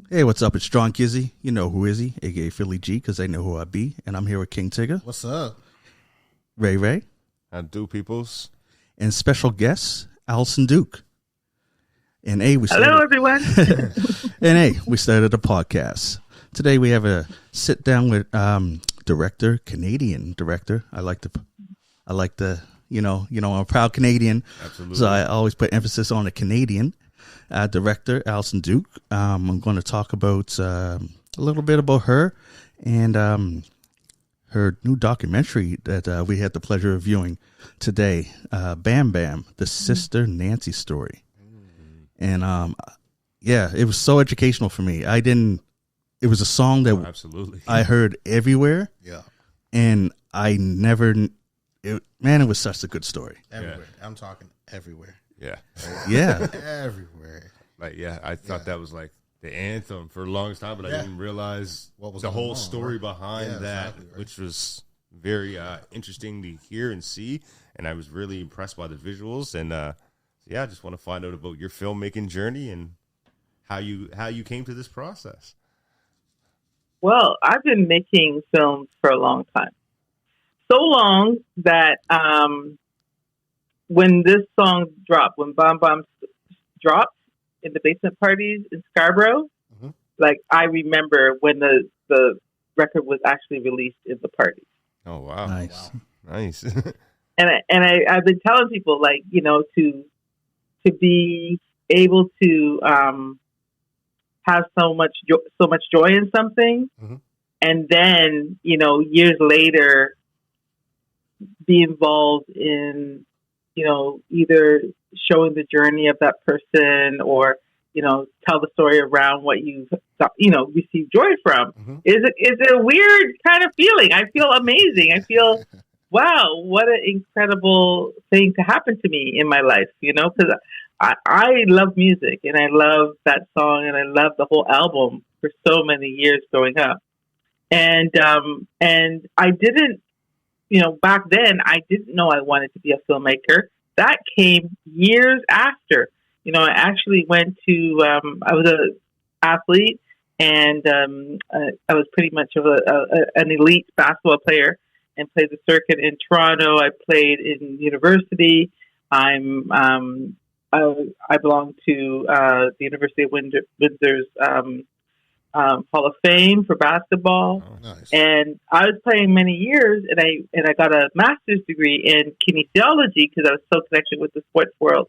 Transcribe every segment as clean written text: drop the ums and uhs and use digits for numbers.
Hey, what's up? It's John Gizzy. You know who is he, aka Philly G, because they know who I be. And I'm here with King Tigger, What's up? Ray Ray, I do, peoples. and special guest, Alison Duke. And Hello, everyone. we started a podcast. Today we have a sit down with Canadian director. I like the, I'm a proud Canadian. Absolutely. So I always put emphasis on the Canadian director, Alison Duke. I'm going to talk about a little bit about her and her new documentary that we had the pleasure of viewing today, Bam Bam, the Sister Nancy story. And it was so educational for me. It was a song that absolutely I heard everywhere. Yeah. And I never, it was such a good story. Everywhere. Yeah. I'm talking everywhere. Yeah. Yeah. Everywhere. I thought that was like the anthem for the longest time, but I didn't realize what was the whole story behind that, exactly, right. Which was very interesting to hear and see. And I was really impressed by the visuals. And I just want to find out about your filmmaking journey and how you came to this process. Well, I've been making films for a long time. So long that when this song dropped, when Bam Bam dropped in the basement parties in Scarborough, like I remember when the record was actually released in the parties. Oh, wow. Nice. Wow. Nice. I've been telling people, like, to be able to have so much joy in something, and then years later be involved in either showing the journey of that person or tell the story around what you've received joy from. Is a weird kind of feeling. I feel amazing. I feel wow, what an incredible thing to happen to me in my life, because I love music and I love that song and I love the whole album for so many years growing up. And I didn't, back then I didn't know I wanted to be a filmmaker. That came years after. I actually went to, I was an athlete and I was pretty much of an elite basketball player and played the circuit in Toronto. I played in university. I belong to the University of Windsor's Hall of Fame for basketball. Oh, nice. And I was playing many years, and I got a master's degree in kinesiology because I was so connected with the sports world.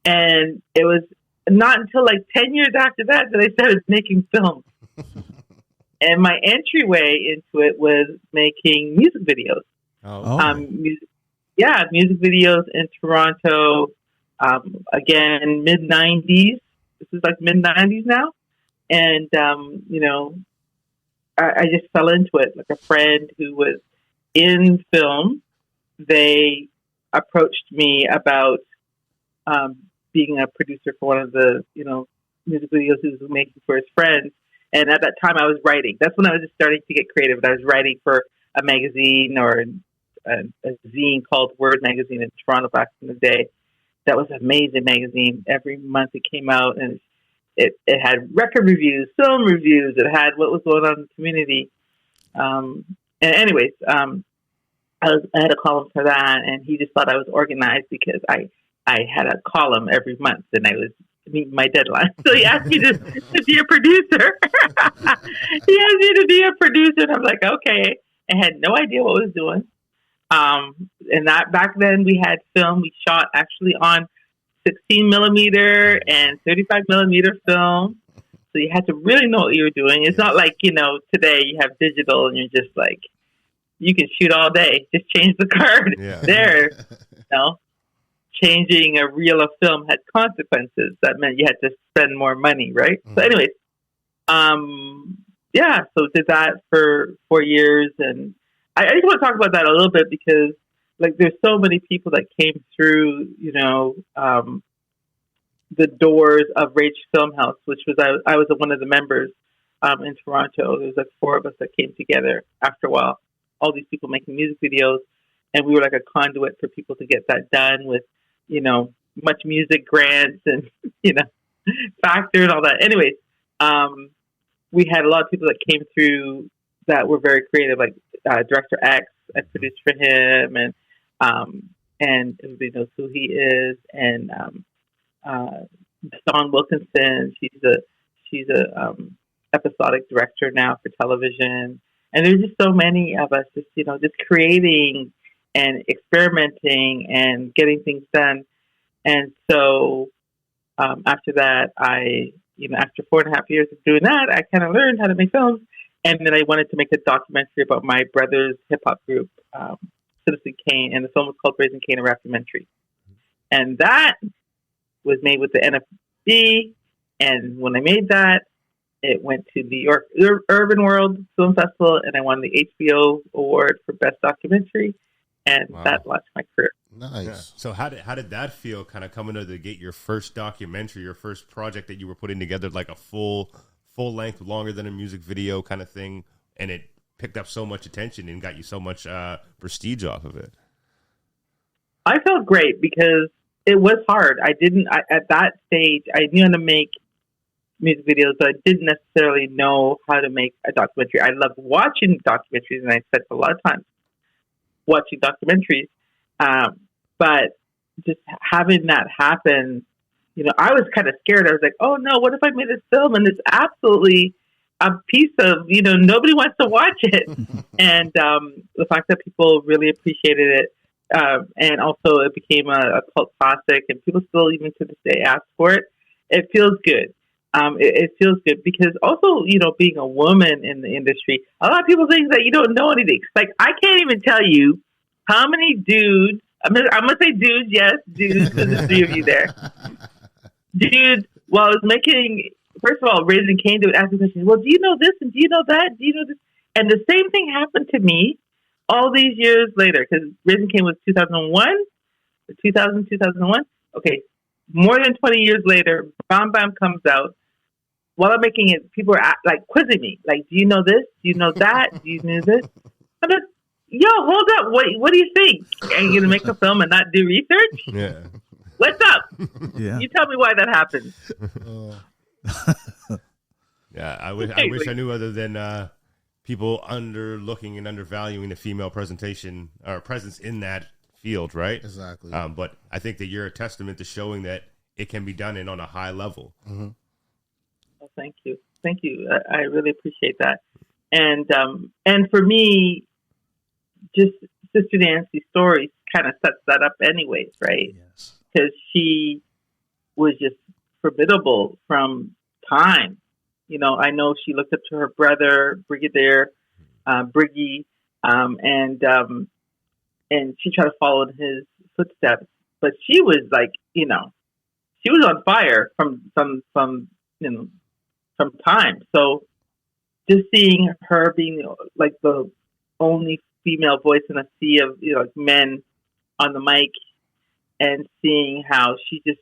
And it was not until like 10 years after that I started making films. And my entryway into it was making music videos. Music videos in Toronto. Again, mid-90s. This is like mid-90s now. And, I just fell into it. Like a friend who was in film, they approached me about being a producer for one of the, music videos he was making for his friends. And at that time I was writing. That's when I was just starting to get creative. And I was writing for a magazine or a zine called Word Magazine in Toronto back in the day. That was an amazing magazine. Every month it came out and it had record reviews, film reviews. It had what was going on in the community. I had a column for that, and he just thought I was organized because I had a column every month, and I was meeting my deadline. So he asked me to be a producer. He asked me to be a producer, and I'm like, okay. I had no idea what I was doing. And that back then we had film. We shot actually on 16 millimeter and 35 millimeter film. So you had to really know what you were doing. It's not like, today you have digital and you're just like, you can shoot all day. Just change the card. Yeah. There. Changing a reel of film had consequences. That meant you had to spend more money, right? So anyways, so did that for 4 years. And I just want to talk about that a little bit because like there's so many people that came through, the doors of Rage Film House, which was I was one of the members in Toronto. There was like 4 of us that came together after a while. All these people making music videos, and we were like a conduit for people to get that done with, much music grants and Factor and all that. Anyways, we had a lot of people that came through that were very creative, like Director X. I produced for him, and everybody knows who he is. And Dawn Wilkinson, she's a episodic director now for television. And there's just so many of us, just creating and experimenting and getting things done. And so after that, after 4.5 years of doing that, I kind of learned how to make films. And then I wanted to make a documentary about my brother's hip hop group, Citizen Kane, and the film was called Raising Kane, a Rap-umentary. And that was made with the NFB. And when I made that, it went to New York Urban World Film Festival, and I won the HBO Award for Best Documentary. And that launched my career. Nice. Yeah. So how did that feel, kind of coming to get your first documentary, your first project that you were putting together, like a full length, longer than a music video kind of thing, and it picked up so much attention and got you so much prestige off of it? I felt great because it was hard. At that stage, I knew how to make music videos, but I didn't necessarily know how to make a documentary. I loved watching documentaries, and I spent a lot of time watching documentaries. But just having that happen, I was kind of scared. I was like, oh no, what if I made a film and it's absolutely a piece of, nobody wants to watch it. And the fact that people really appreciated it, and also it became a cult classic, and people still, even to this day, ask for it. It feels good. It feels good because also, being a woman in the industry, a lot of people think that you don't know anything. Like, I can't even tell you how many dudes, I'm going to say dudes, yes, dudes, because there's 3 of you there. Dudes, while I was making, first of all, Raising Kane, they would ask me questions. Well, do you know this? And do you know that? Do you know this? And the same thing happened to me all these years later, because Raising Kane was 2001, 2001. Okay, more than 20 years later, Bam Bam comes out. While I'm making it, people are quizzing me. Like, do you know this? Do you know that? Do you know this? I'm like, yo, hold up. What do you think? Are you going to make a film and not do research? Yeah. What's up? Yeah. You tell me why that happens. Yeah, I wish I knew, other than people underlooking and undervaluing the female presentation or presence in that field, right? Exactly. But I think that you're a testament to showing that it can be done and on a high level. Mm-hmm. Well, thank you. I really appreciate that. And for me, just Sister Nancy's story kind of sets that up anyways, right? Yes. Because she was just formidable from time. I know she looked up to her brother, Brigadier Briggy, and she tried to follow in his footsteps. But she was she was on fire from time. So just seeing her being like the only female voice in a sea of men on the mic, and seeing how she just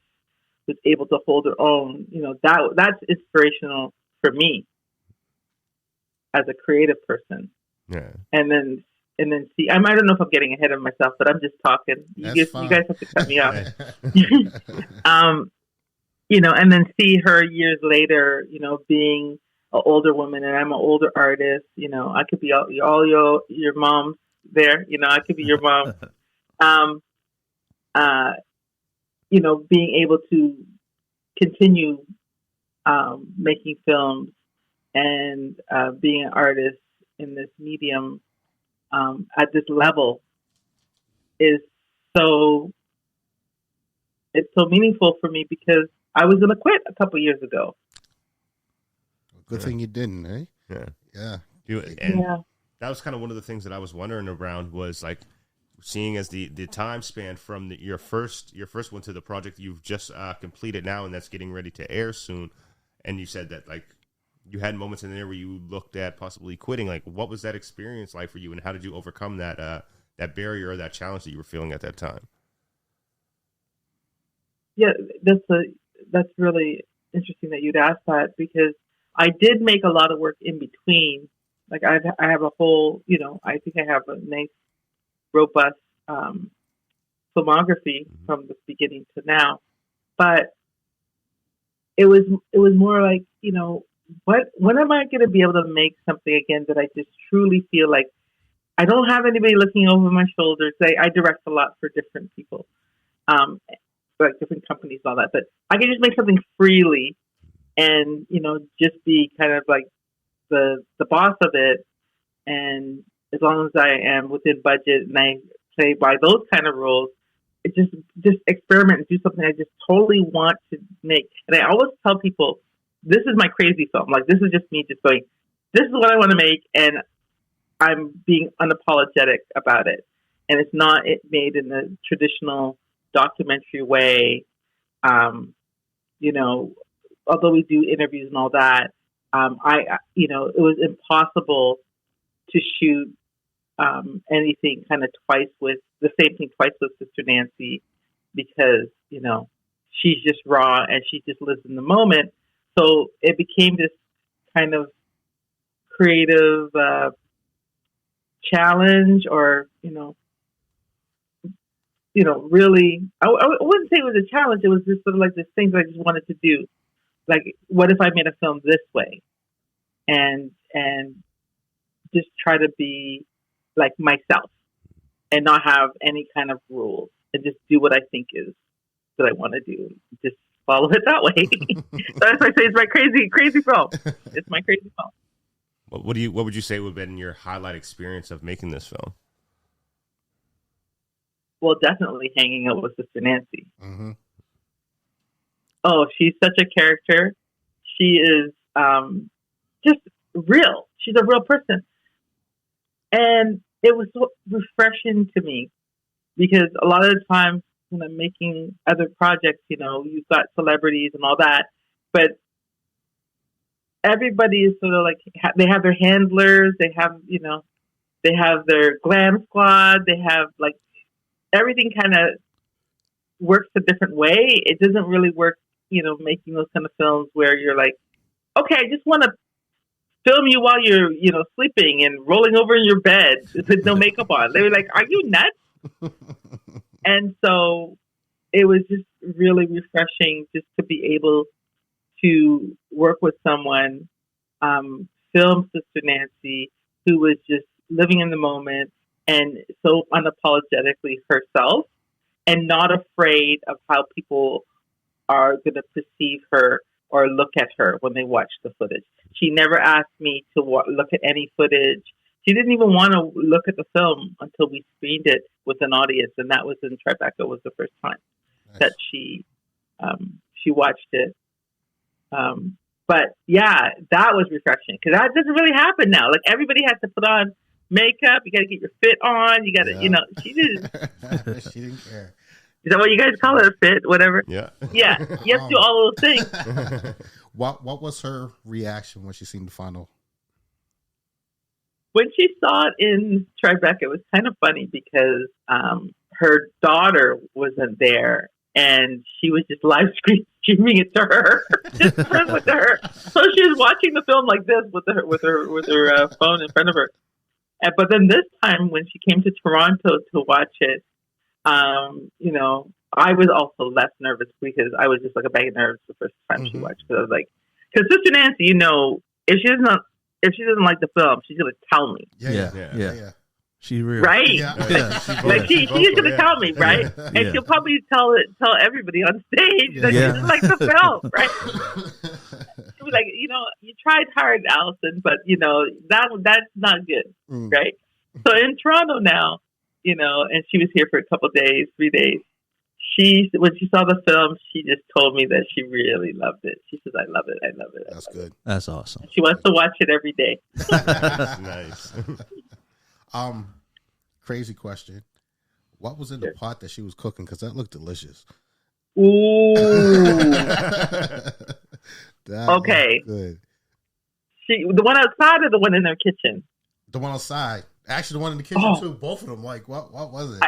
was able to hold her own, that's inspirational for me as a creative person. Yeah. And then see, I don't know if I'm getting ahead of myself, but I'm just talking. You guys have to cut me off. And then see her years later, being an older woman, and I'm an older artist. I could be all your moms there. I could be your mom. Being able to continue making films and being an artist in this medium at this level is so meaningful for me, because I was going to quit a couple years ago. Good thing you didn't, eh? Yeah. Yeah. That was kind of one of the things that I was wondering around, was like seeing as the time span from your first one to the project you've just completed now, and that's getting ready to air soon. And you said that you had moments in there where you looked at possibly quitting. Like, what was that experience like for you, and how did you overcome that barrier or that challenge that you were feeling at that time? Yeah, that's really interesting that you'd ask that, because I did make a lot of work in between. Like, I have a whole, I think I have a nice, robust filmography from the beginning to now. But it was more like, when am I going to be able to make something again that I just truly feel like I don't have anybody looking over my shoulders. I direct a lot for different people, like different companies and all that, but I can just make something freely and, just be kind of like the boss of it. And as long as I am within budget and I play by those kind of rules, it just experiment and do something I just totally want to make. And I always tell people, this is my crazy film. Like, this is just me just going, this is what I want to make, and I'm being unapologetic about it. And it's not made in the traditional documentary way. Although we do interviews and all that, it was impossible to shoot anything kind of twice with the same thing twice with Sister Nancy, because she's just raw and she just lives in the moment. So it became this kind of creative challenge, or really, I wouldn't say it was a challenge. It was just sort of like this thing that I just wanted to do. Like, what if I made a film this way, and just try to be like myself and not have any kind of rules and just do what I think is that I want to do. Just follow it that way. So that's why I say it's my crazy film. It's my crazy film. What would you say would have been your highlight experience of making this film? Well, definitely hanging out with Sister Nancy. Mm-hmm. Oh, she's such a character. She is just real. She's a real person. And it was so refreshing to me, because a lot of the times when I'm making other projects, you've got celebrities and all that, but everybody is sort of like, they have their handlers, they have their glam squad, they have like, everything kind of works a different way. It doesn't really work, making those kind of films where you're like, okay, I just want to film you while you're, sleeping and rolling over in your bed with no makeup on. They were like, are you nuts? And so it was just really refreshing just to be able to work with someone, film Sister Nancy, who was just living in the moment and so unapologetically herself, and not afraid of how people are going to perceive her or look at her when they watch the footage. She never asked me to look at any footage. She didn't even want to look at the film until we screened it with an audience, and that was in Tribeca. Was the first time that she watched it. But yeah, that was refreshing, because that doesn't really happen now. Like, everybody has to put on makeup. You got to get your fit on. You got to, she didn't. She didn't care. Is that what you guys call it? A fit, whatever. Yeah. Yeah. You have to do all those things. What was her reaction when she seen the final? When she saw it in Tribeca, it was kind of funny, because her daughter wasn't there, and she was just live streaming it to her, just friends with her. So she was watching the film like this with her phone in front of her. But then this time, when she came to Toronto to watch it, I was also less nervous, because I was just like a bag of nerves the first time she watched. Because I was like, because Sister Nancy, if she doesn't like the film, she's gonna tell me. Yeah. She real. Right? Yeah. Like she's gonna tell me, right? And she'll probably tell everybody on stage that she doesn't like the film, right? She'll be like, you tried hard, Alison, but that's not good, right? So in Toronto now, and she was here for a couple of days, 3 days. When she saw the film, she just told me that she really loved it. She says, I love it. That's good. That's awesome. She wants to watch it every day. Nice. Crazy question. What was in the pot that she was cooking? Because that looked delicious. Ooh. Okay. Good. The one outside or the one in their kitchen? The one outside. Actually, the one in the kitchen too. Both of them. Like, what was it?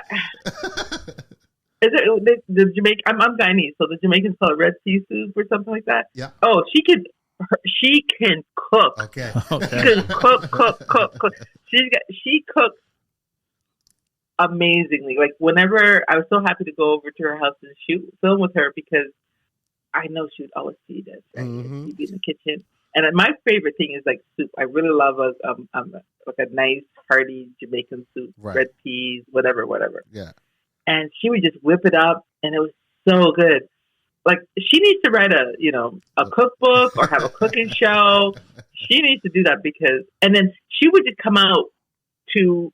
Is it the Jamaican? I'm Guyanese, so the Jamaicans call it red sea soup or something like that. Yeah. Oh, she can cook. Okay. She can cook. She cooks amazingly. Like, whenever I was so happy to go over to her house and film with her, because I know she would always feed us. Right? She'd be in the kitchen, And my favorite thing is like soup. I really love like a nice hearty Jamaican soup, red peas, whatever. Yeah. And she would just whip it up, and it was so good. Like, she needs to write a cookbook or have a cooking show. She needs to do that and then she would just come out to,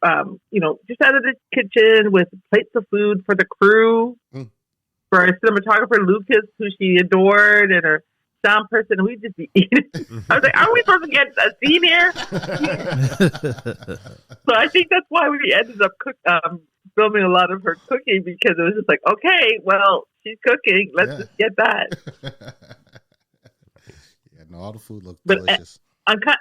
just out of the kitchen with plates of food for the crew, for our cinematographer, Lucas, who she adored, and her sound person. We'd just be eating. I was like, are we supposed to get a scene here? So I think that's why we ended up filming a lot of her cooking, because it was just like, okay, well, she's cooking. Let's just get that. Yeah, no, all the food looked delicious. I'm kind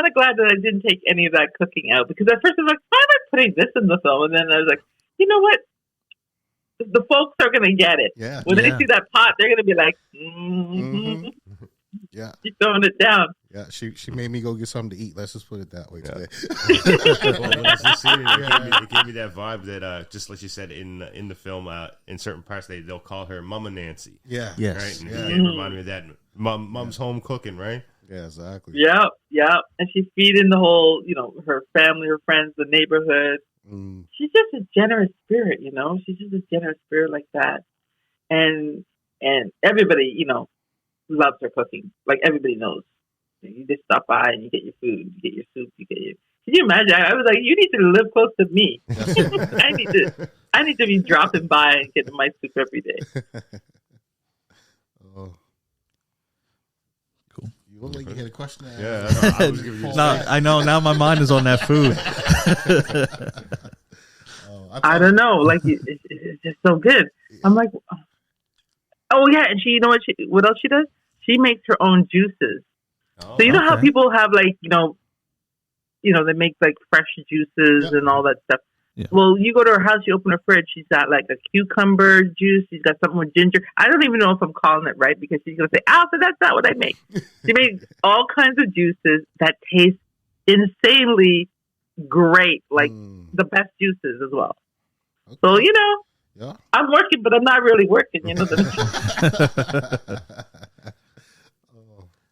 of glad that I didn't take any of that cooking out, because at first I was like, why am I putting this in the film? And then I was like, you know what? The folks are going to get it. Yeah. When they see that pot, they're going to be like, yeah. She's throwing it down. Yeah, she made me go get something to eat. Let's just put it that way today. It gave me that vibe that just like you said in the film, in certain parts they'll call her Mama Nancy. Yeah. Yes. Right? And it reminded me of that. Mom's home cooking, right? Yeah, exactly. Yeah. And she's feeding the whole, her family, her friends, the neighborhood. She's just a generous spirit, She's just a generous spirit like that. And everybody, loves her cooking. Like, everybody knows. You just stop by and you get your food, you get your soup, Can you imagine? I was like, you need to live close to me. I need to be dropping by and getting my soup every day. Oh. Cool. You look like you had a question. Yeah. I know. Now my mind is on that food. I don't know. Like, it's just so good. I'm like, oh yeah. And she, what else she does? She makes her own juices. So you know how people have like, they make like fresh juices and all that stuff. Yeah. Well, you go to her house, you open her fridge, she's got like a cucumber juice, she's got something with ginger. I don't even know if I'm calling it right, because she's going to say, Alpha, that's not what I make. She makes all kinds of juices that taste insanely great, like the best juices as well. Okay. So, yeah. I'm working, but I'm not really working,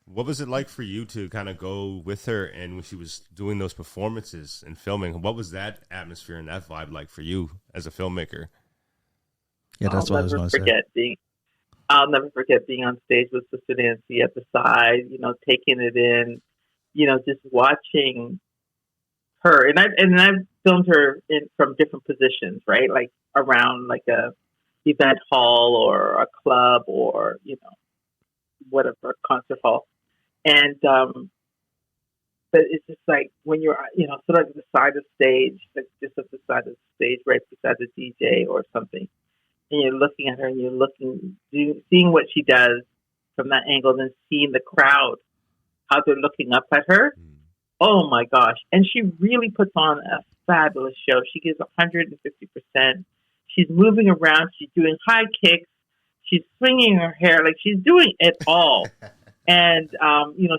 What was it like for you to kind of go with her, and when she was doing those performances and filming, what was that atmosphere and that vibe like for you as a filmmaker? Yeah, that's what I was going to say. I'll never forget being on stage with Sister Nancy at the side, taking it in, just watching her. And I've filmed her from different positions, right? Like around like a event hall or a club or, whatever, concert hall. And, but it's just like when you're, sort of at the side of stage, like just at the side of the stage, right beside the DJ or something, and you're looking at her and you're seeing what she does from that angle, and then seeing the crowd, how they're looking up at her. Oh my gosh. And she really puts on a fabulous show. She gives 150%. She's moving around. She's doing high kicks. She's swinging her hair. Like, she's doing it all. And,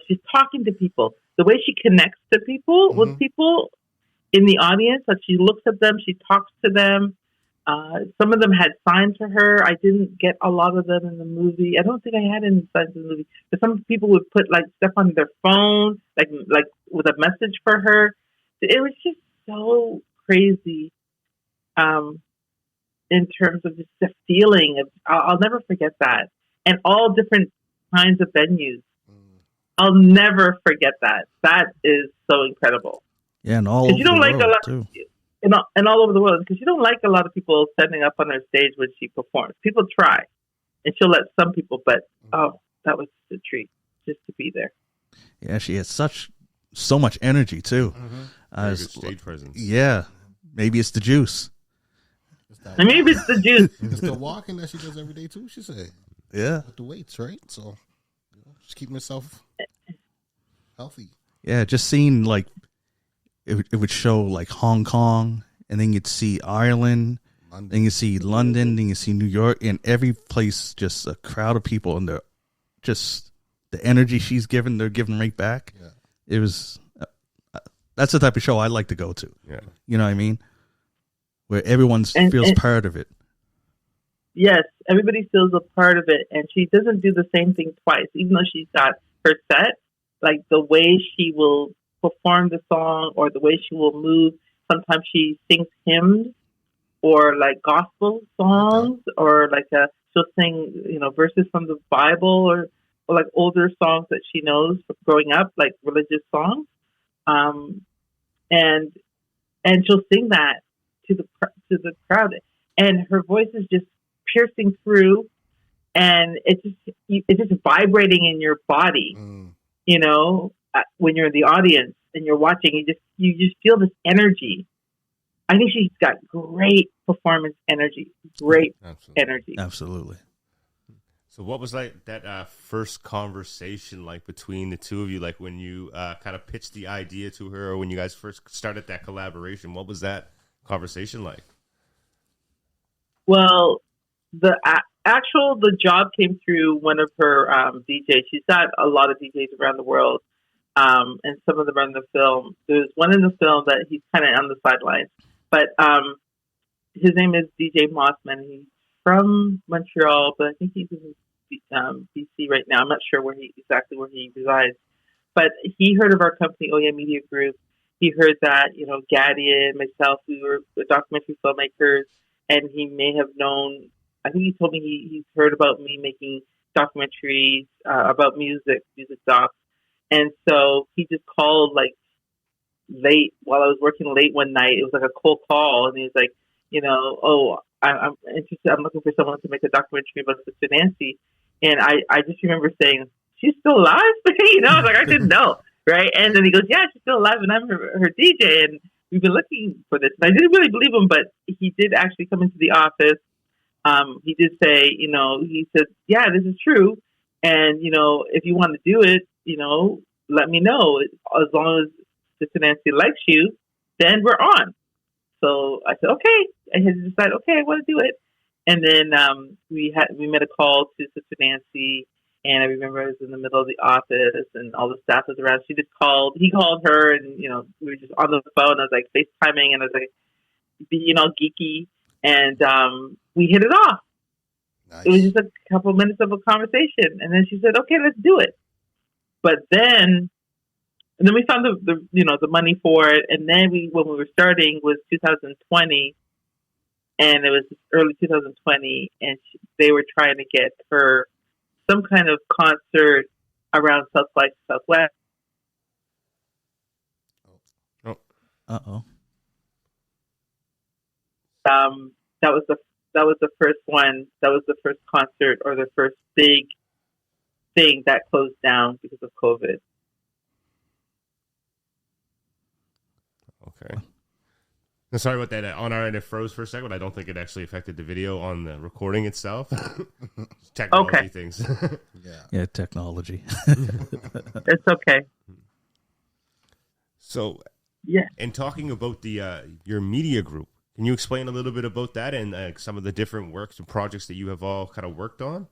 she's talking to people. The way she connects to people, with people in the audience, like she looks at them, she talks to them. Some of them had signs for her. I didn't get a lot of them in the movie. I don't think I had any signs in the movie. But some people would put like stuff on their phone, like with a message for her. It was just so crazy. In terms of just the feeling of, I'll never forget that. And all different kinds of venues. I'll never forget that. That is so incredible. Yeah, and all over the world, too. And all over the world, because you don't like a lot of people standing up on her stage when she performs. People try, and she'll let some people, but that was a treat just to be there. Yeah, she has so much energy too. Good stage presence. Yeah, maybe it's the juice. Maybe it's the juice. It's the walking that she does every day too. She said, "Yeah, with the weights, right? So just keeping herself healthy." Yeah, just seeing like it would show like Hong Kong, and then you'd see Ireland, then you see London, then you see New York, and every place just a crowd of people, and they're just the energy she's given, they're giving right back. Yeah. It was that's the type of show I like to go to. Yeah, you know what I mean, where everyone feels part of it. Yes, everybody feels a part of it, and she doesn't do the same thing twice, even though she's got her set. like the way she will perform the song or the way she will move. Sometimes she sings hymns or like gospel songs, or like she'll sing, verses from the Bible, or like older songs that she knows from growing up, like religious songs. And she'll sing that to the crowd, and her voice is just piercing through, and it's just vibrating in your body. When you're in the audience and you're watching, you just feel this energy. I think she's got great performance energy, energy. Absolutely. So what was like that first conversation like between the two of you, like when you kind of pitched the idea to her, or when you guys first started that collaboration? What was that conversation like? Well, the job came through one of her DJs. She's got a lot of DJs around the world, and some of them are in the film. There's one in the film that he's kind of on the sidelines, but his name is DJ Mossman. He's from Montreal, but I think he's in BC right now. I'm not sure exactly where he resides, but he heard of our company, Oh Yeah Media Group. He heard that, Gaddy and myself, we were documentary filmmakers, and he may have known, I think he told me he's heard about me making documentaries about music docs. And so he just called like late, while I was working late one night. It was like a cold call, and he was like, I'm interested. I'm looking for someone to make a documentary about Sister Nancy. And I just remember saying, she's still alive? I didn't know. Right. And then he goes, yeah, she's still alive. And I'm her DJ. And we've been looking for this. And I didn't really believe him, but he did actually come into the office. He did say, he said, yeah, this is true. And, if you want to do it, let me know. As long as Sister Nancy likes you, then we're on. So I said, okay. I had to decide, okay, I want to do it. And then we made a call to Sister Nancy, and I remember I was in the middle of the office, and all the staff was around. He called her, and we were just on the phone. I was like FaceTiming, and I was like being all geeky, and we hit it off. Nice. It was just a couple of minutes of a conversation, and then she said, "Okay, let's do it." But then we found the money for it, and then when we were starting was 2020. And it was early 2020, and they were trying to get her some kind of concert around South by Southwest. Oh. Uh-oh. That was the first one. That was the first concert, or the first big thing that closed down because of COVID. Okay. Sorry about that. On our end, it froze for a second. I don't think it actually affected the video on the recording itself. Technology things. Yeah, technology. It's okay. So, yeah. And talking about your media group, can you explain a little bit about that and some of the different works and projects that you have all kind of worked on?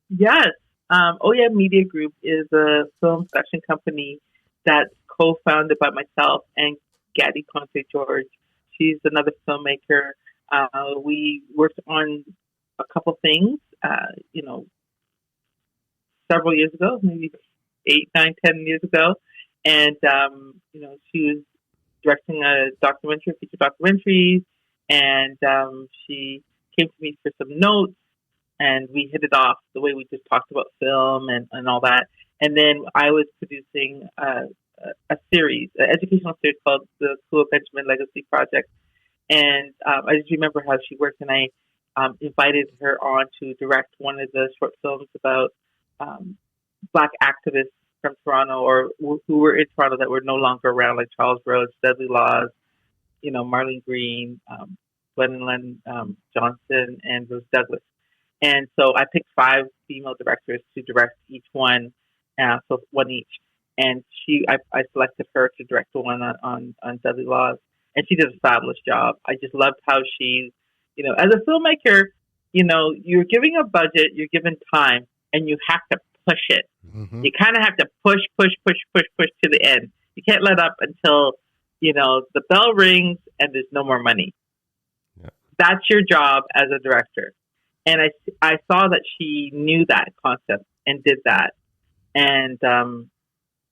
Yes. Oh Yeah Media Group is a film production company that's co-founded by myself and Gaddy Conte George. She's another filmmaker. We worked on a couple things, several years ago, maybe 8, 9, 10 years ago. And, she was directing a documentary, feature documentaries, and she came to me for some notes, and we hit it off the way we just talked about film and all that. And then I was producing a series, an educational series called the Kua Benjamin Legacy Project. And I just remember how she worked, and I invited her on to direct one of the short films about Black activists from Toronto, or who were in Toronto that were no longer around, like Charles Rhodes, Dudley Laws, Marlene Green, Gwendolyn Johnson, and Rose Douglas. And so I picked 5 female directors to direct each one, so one each. And I selected her to direct the one on Dudley Laws, and she did a fabulous job. I just loved how she, as a filmmaker, you're giving a budget, you're given time, and you have to push it. Mm-hmm. You kind of have to push to the end. You can't let up until, the bell rings and there's no more money. Yeah. That's your job as a director. And I saw that she knew that concept and did that. And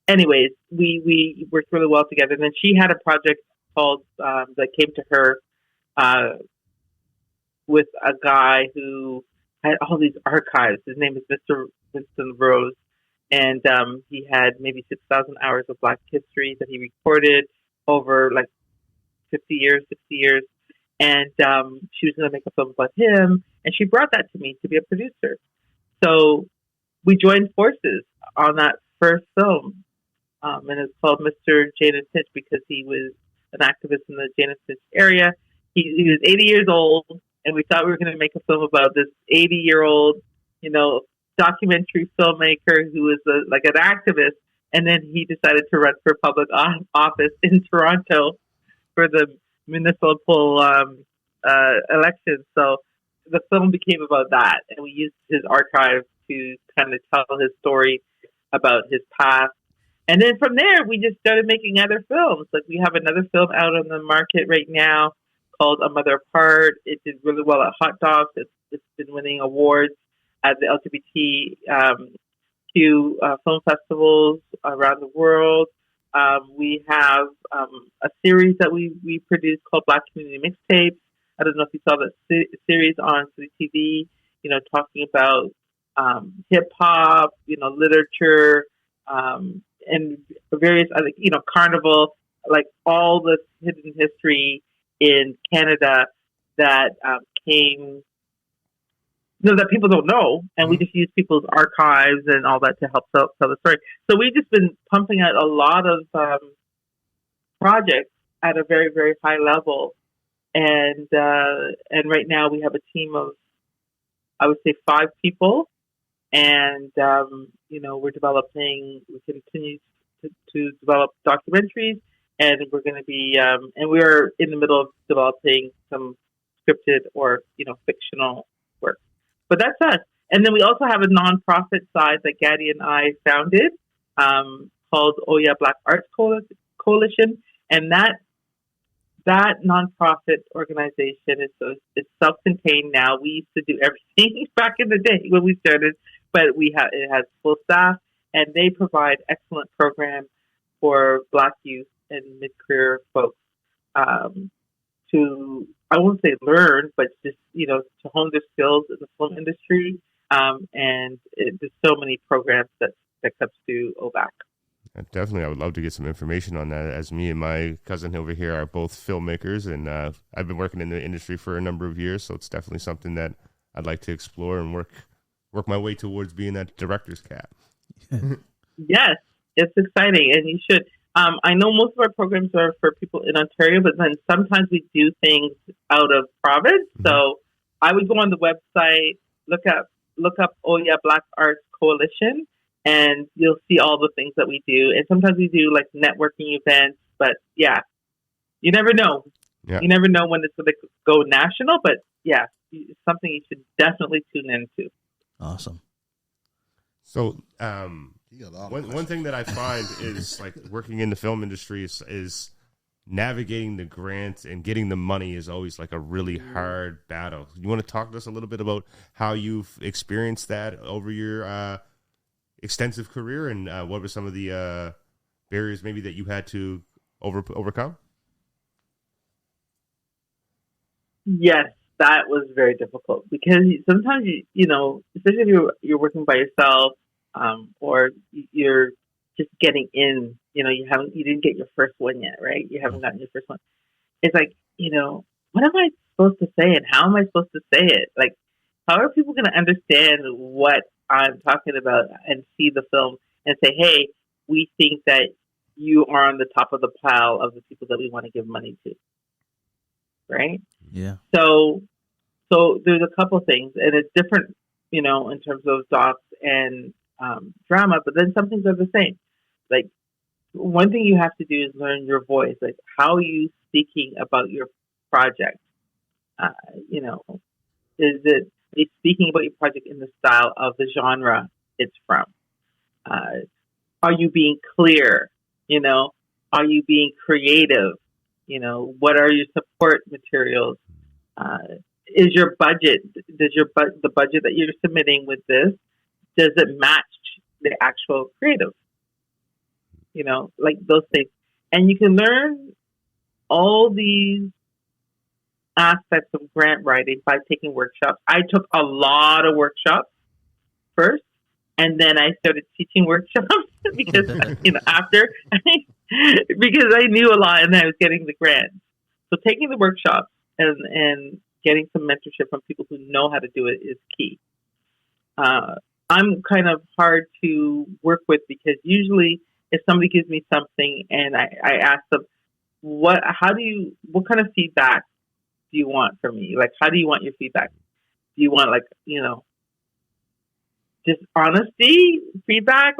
anyways, we worked really well together. And then she had a project called that came to her with a guy who had all these archives. His name is Mr. Winston Rose, and he had maybe 6,000 hours of Black history that he recorded over like 50 years, 60 years. And she was going to make a film about him, and she brought that to me to be a producer. So we joined forces on that first film, and it's called Mr. Jane and Finch because he was an activist in the Jane and Finch area. He was 80 years old, and we thought we were going to make a film about this 80-year-old, documentary filmmaker who was like an activist, and then he decided to run for public office in Toronto for the municipal election. So the film became about that, and we used his archive to kind of tell his story about his past. And then from there, we just started making other films. Like we have another film out on the market right now called A Mother Apart. It did really well at Hot Docs. It's been winning awards at the LGBTQ film festivals around the world. We have a series that we produced called Black Community Mixtapes. I don't know if you saw that series on City TV, talking about hip hop, literature, and various other, carnival, like all this hidden history in Canada that came, that people don't know, and we just use people's archives and all that to help tell the story. So we've just been pumping out a lot of projects at a very, very high level, and right now we have a team of, I would say, 5 people, and we continue to develop documentaries, and we're going to be, and we're in the middle of developing some scripted or fictional work. But that's us. And then we also have a nonprofit side that Gaddy and I founded called Oh Yeah Black Arts Coalition. And that nonprofit organization is self-contained now. We used to do everything back in the day when we started, but it has full staff, and they provide excellent programs for Black youth and mid-career folks to, I won't say learn, but just, to hone their skills in the film industry. And there's so many programs that comes to OVAC. Definitely, I would love to get some information on that, as me and my cousin over here are both filmmakers, and I've been working in the industry for a number of years, so it's definitely something that I'd like to explore and work my way towards being that director's cat. Yes, it's exciting, and you should. I know most of our programs are for people in Ontario, but then sometimes we do things out of province. Mm-hmm. So I would go on the website, look up Oh Yeah Black Arts Coalition, and you'll see all the things that we do. And sometimes we do like networking events, but yeah, you never know. Yeah. You never know when it's going to go national, but yeah, it's something you should definitely tune into. Awesome. So, one thing that I find is like working in the film industry is navigating the grants and getting the money is always like a really hard battle. You want to talk to us a little bit about how you've experienced that over your extensive career, and what were some of the barriers maybe that you had to overcome? Yes, that was very difficult because sometimes especially if you're working by yourself, or you're just getting in, you didn't get your first one yet, right? You haven't gotten your first one. It's like, what am I supposed to say and how am I supposed to say it? Like, how are people going to understand what I'm talking about and see the film and say, hey, we think that you are on the top of the pile of the people that we want to give money to, right? Yeah. So there's a couple things, and it's different, in terms of docs and drama, but then some things are the same. Like, one thing you have to do is learn your voice. Like, how are you speaking about your project? Is it speaking about your project in the style of the genre it's from? Are you being clear? Are you being creative? What are your support materials? Is your budget, the budget that you're submitting with this, does it match the actual creative, like those things. And you can learn all these aspects of grant writing by taking workshops. I took a lot of workshops first, and then I started teaching workshops because, after, because I knew a lot and I was getting the grants. So taking the workshops and getting some mentorship from people who know how to do it is key. I'm kind of hard to work with because usually if somebody gives me something and I ask them, what kind of feedback do you want from me? Like, how do you want your feedback? Do you want just honesty feedback,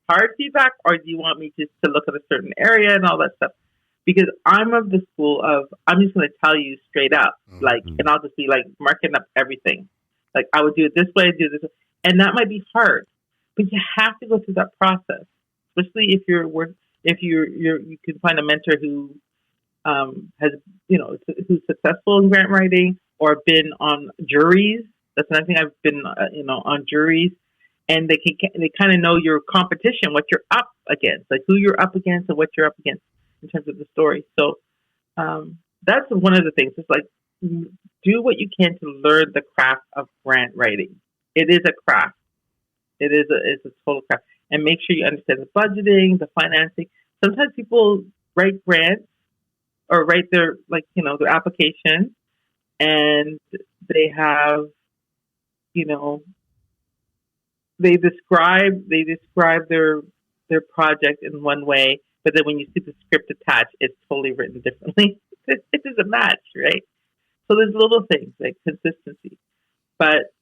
hard feedback, or do you want me just to look at a certain area and all that stuff? Because I'm of the school of, I'm just going to tell you straight up, and I'll just be marking up everything. Like, I would do it this way, do this, and that might be hard, but you have to go through that process, especially if you can find a mentor who has, who's successful in grant writing or been on juries. That's another thing. I've been, on juries, and they kind of know your competition, what you're up against, like who you're up against and what you're up against in terms of the story. So that's one of the things. It's like, do what you can to learn the craft of grant writing. It is a craft. It's a total craft. And make sure you understand the budgeting, the financing. Sometimes people write grants or write their their application, and they have, they describe their project in one way, but then when you see the script attached, it's totally written differently. It doesn't match, right? So there's little things like consistency, but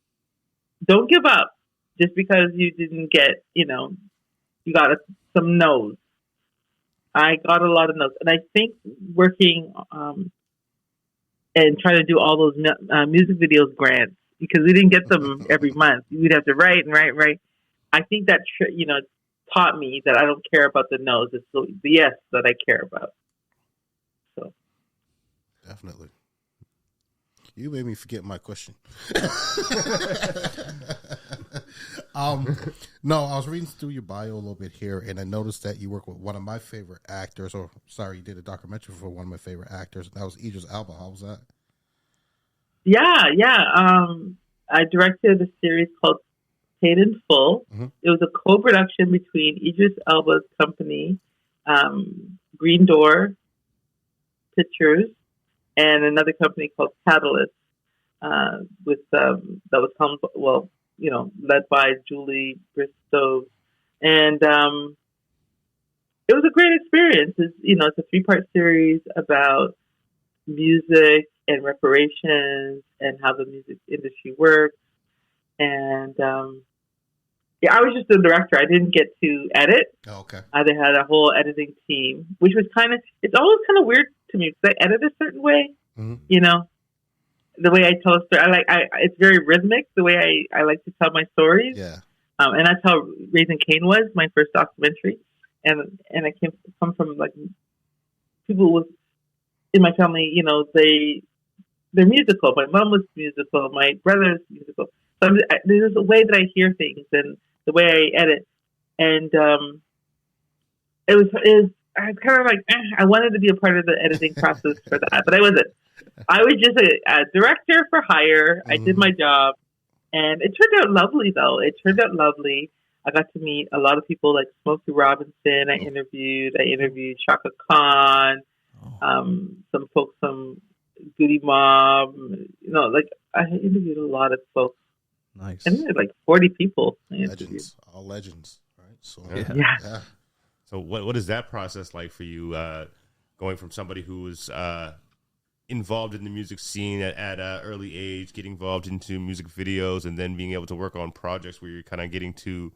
don't give up just because you didn't get, you got some no's. I got a lot of no's, and I think working and trying to do all those music videos grants, because we didn't get them every month. We'd have to write and write and write. I think that taught me that I don't care about the no's. It's the yes that I care about. So definitely. You made me forget my question. No, I was reading through your bio a little bit here, and I noticed that you work with one of my favorite actors, you did a documentary for one of my favorite actors, and that was Idris Elba. How was that? Yeah. I directed a series called Paid in Full. Mm-hmm. It was a co-production between Idris Elba's company, Green Door Pictures, and another company called Catalyst, with that was led by Julie Bristow, and it was a great experience. It's a 3-part series about music and reparations and how the music industry works. And I was just the director. I didn't get to edit. Oh, okay. They had a whole editing team, which was it's always kind of weird to me because I edit a certain way. Mm-hmm. The way I tell a story, it's very rhythmic. The way I like to tell my stories. Yeah. And that's how Raising Cain was, my first documentary. And I come from people in my family. They're musical. My mom was musical. My brother's musical. So there's a way that I hear things and the way I edit. And it was I was kind of I wanted to be a part of the editing process for that, but I wasn't. I was just a director for hire. I did my job, and it turned out lovely, though. It turned out lovely. I got to meet a lot of people like Smokey Robinson. I interviewed Shaka Khan, some folks from Goody Mob. I interviewed a lot of folks. Nice. I think 40 people. Legends, all legends, right? So yeah. So what is that process like for you, going from somebody who was involved in the music scene at an early age, getting involved into music videos, and then being able to work on projects where you're kind of getting to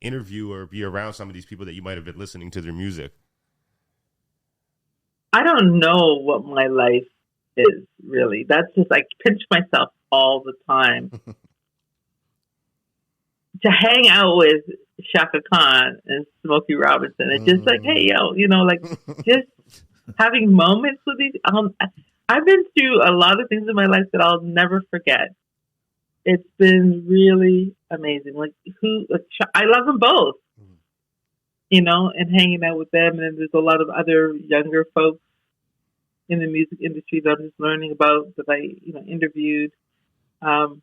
interview or be around some of these people that you might have been listening to their music? I don't know what my life is, really. That's just, I pinch myself all the time. To hang out with Shaka Khan and Smokey Robinson, it's just hey, yo, just having moments with these. I've been through a lot of things in my life that I'll never forget. it's been really amazing. I love them both, and hanging out with them. And then there's a lot of other younger folks in the music industry that I'm just learning about that I, interviewed. I'm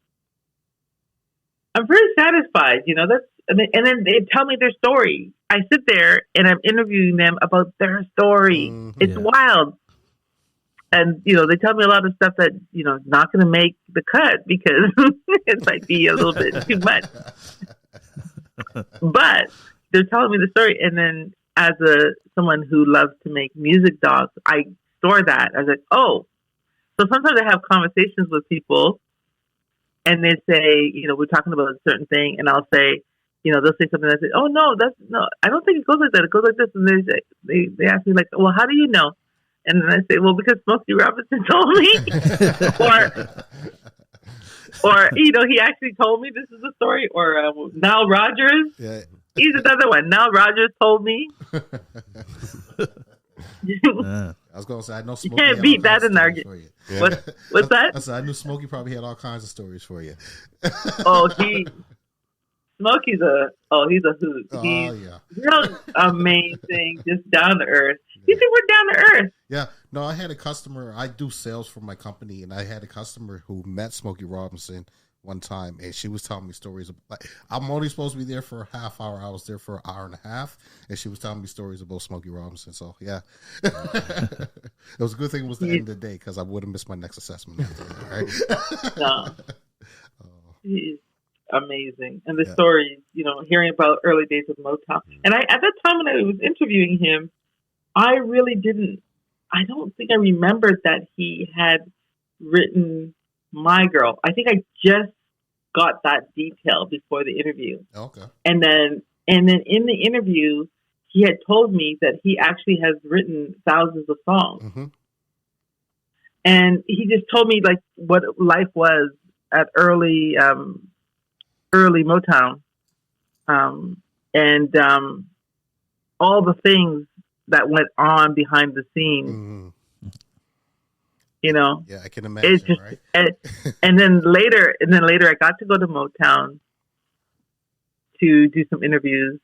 very satisfied, and then they tell me their story. I sit there and I'm interviewing them about their story. It's wild. And, they tell me a lot of stuff that, is not going to make the cut because it might be a little bit too much. But they're telling me the story. And then as someone who loves to make music docs, I store that. I was like, oh. So sometimes I have conversations with people and they say, we're talking about a certain thing. And I'll say, they'll say something. I say, oh, no, I don't think it goes like that. It goes like this. And they ask me like, well, how do you know? And then I say, well, because Smokey Robinson told me. or he actually told me this is the story. Or Nile Rodgers. Yeah. He's another one. Nile Rodgers told me. I was going to say, I know Smokey. You can't beat that in argument. Yeah. What's that? I said, I knew Smokey probably had all kinds of stories for you. Smokey's he's a hoot. He's real amazing, just down to earth. You think we're down to earth? Yeah. No, I had a customer. I do sales for my company, and I had a customer who met Smokey Robinson one time, and she was telling me stories. I'm only supposed to be there for a half hour. I was there for an hour and a half, and she was telling me stories about Smokey Robinson. So, yeah. It was a good thing it was the end of the day because I would have missed my next assessment. Right? No. He's amazing. And the stories, hearing about early days of Motown. And at that time when I was interviewing him, I don't think I remembered that he had written My Girl. I think I just got that detail before the interview. Okay. And then in the interview, he had told me that he actually has written thousands of songs. Mm-hmm. And he just told me like what life was at early Motown, and all the things that went on behind the scenes. Mm-hmm. Yeah, I can imagine. It's just, right? and then later, I got to go to Motown to do some interviews.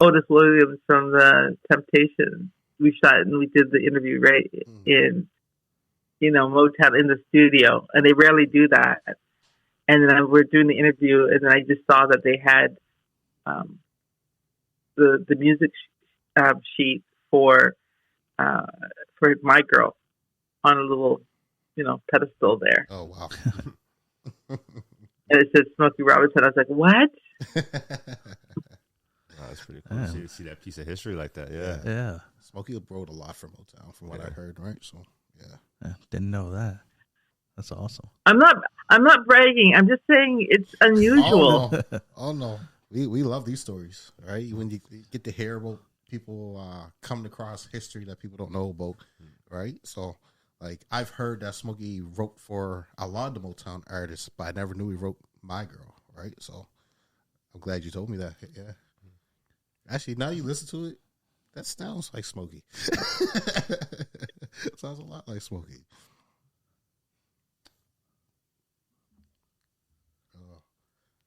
Otis Williams from the Temptations. We shot and we did the interview right in, Motown in the studio, and they rarely do that. And then we're doing the interview, and then I just saw that they had the music sheet for My Girl on a little, pedestal there. Oh, wow. And it said Smokey Robinson. I was like, what? That's pretty cool to see that piece of history like that. Yeah. Smokey wrote a lot for Motown, from what I heard, right? So, yeah. Didn't know that. That's awesome. I'm not bragging. I'm just saying it's unusual. Oh no. We love these stories, right? When you get to hear about people coming across history that people don't know about, right? So, like, I've heard that Smokey wrote for a lot of the Motown artists, but I never knew he wrote My Girl, right? So, I'm glad you told me that. Yeah. Actually, now you listen to it, that sounds like Smokey. It sounds a lot like Smokey.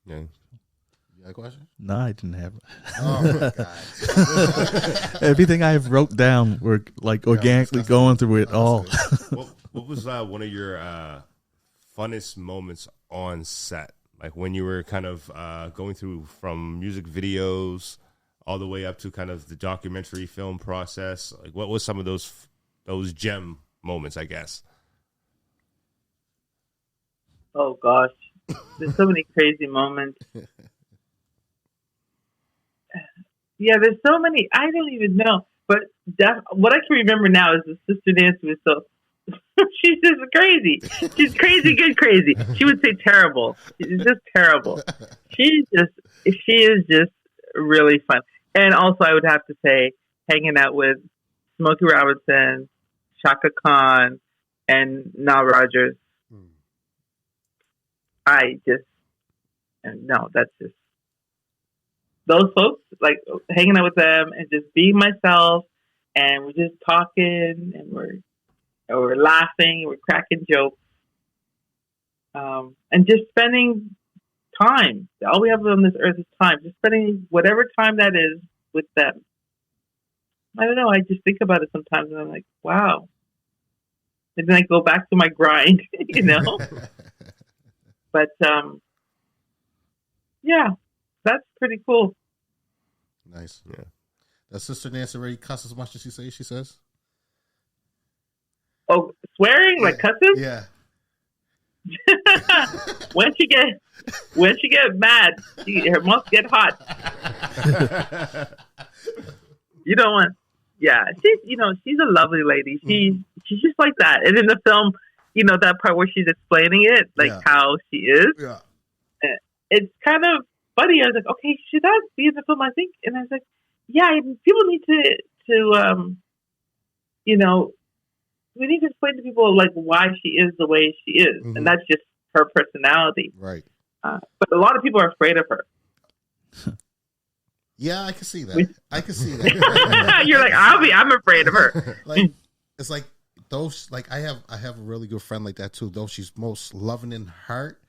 Yeah. You got a question? No, I didn't have it. Oh, my God. Everything I wrote down were like organically going through it all. What was one of your funnest moments on set? Like when you were kind of going through from music videos all the way up to kind of the documentary film process? Like what was some of those gem moments, I guess? Oh, gosh. There's so many crazy moments. Yeah, there's so many. I don't even know. But what I can remember now is the Sister Nancy was so... She's just crazy. She's crazy, good crazy. She would say terrible. She's just terrible. She is just really fun. And also, I would have to say, hanging out with Smokey Robinson, Shaka Khan, and Nile Rodgers. That's just those folks, like hanging out with them and just being myself, and we're just talking, and we're laughing, we're cracking jokes. and just spending time. All we have on this earth is time. Just spending whatever time that is with them. I don't know. I just think about it sometimes, and I'm like, wow. And then I go back to my grind, But yeah, that's pretty cool. Nice. Yeah. Does Sister Nancy already cuss as much as she says? Oh, swearing like cussing? Yeah. when she get mad, her mouth get hot. You don't want. Yeah, she's a lovely lady. She's just like that. And in the film, that part where she's explaining it, like how she is. Yeah. It's kind of funny. I was like, okay, should that be in the film? I think, and I was like, yeah, people need to we need to explain to people like why she is the way she is, and that's just her personality. Right. But a lot of people are afraid of her. Yeah, I can see that. You're like, I'm afraid of her. Like, it's like those. Like I have a really good friend like that too. Though she's most loving in heart,